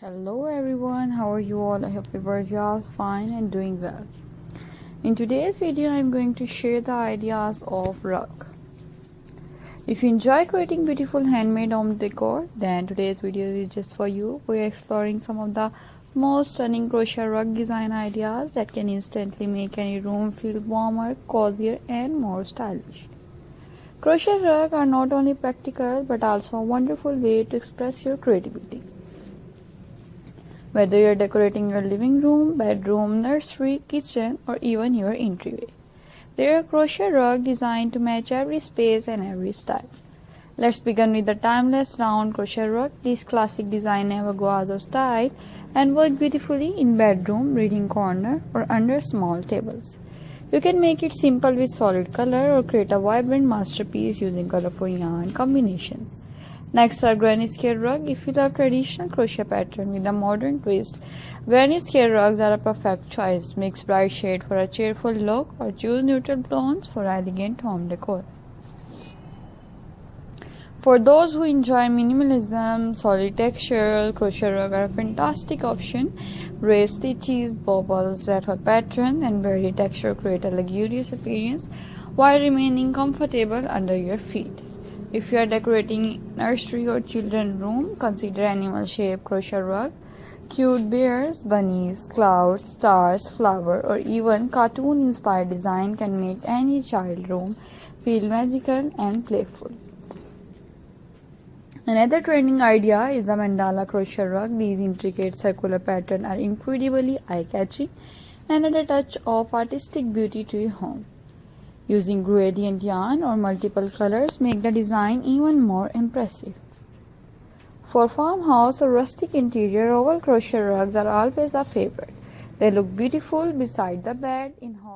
Hello everyone, how are you all? I hope you are all fine and doing well. In today's video, I'm going to share the ideas of rug. If you enjoy creating beautiful handmade home decor, then today's video is just for you. We're exploring some of the most stunning crochet rug design ideas that can instantly make any room feel warmer, cozier, and more stylish. Crochet rugs are not only practical but also a wonderful way to express your creativity. Whether you're decorating your living room, bedroom, nursery, kitchen, or even your entryway, there are crochet rugs designed to match every space and every style. Let's begin with the timeless round crochet rug. This classic design never go out of style and work beautifully in bedroom, reading corner, or under small tables. You can make it simple with solid color or create a vibrant masterpiece using colorful yarn combinations. Next are granny square rug. If you love traditional crochet pattern with a modern twist, granny square rugs are a perfect choice. Mix bright shade for a cheerful look or choose neutral tones for elegant home decor. For those who enjoy minimalism, solid texture, crochet rugs are a fantastic option. Raised stitches, bubbles, raffle pattern, and berry texture create a luxurious appearance while remaining comfortable under your feet. If you are decorating nursery or children's room, consider animal-shaped crochet rug. Cute bears, bunnies, clouds, stars, flower, or even cartoon-inspired design can make any child room feel magical and playful. Another trending idea is the mandala crochet rug. These intricate circular patterns are incredibly eye-catching and add a touch of artistic beauty to your home. Using gradient yarn or multiple colors make the design even more impressive. For farmhouse or rustic interior, oval crochet rugs are always a favorite. They look beautiful beside the bed, in hall.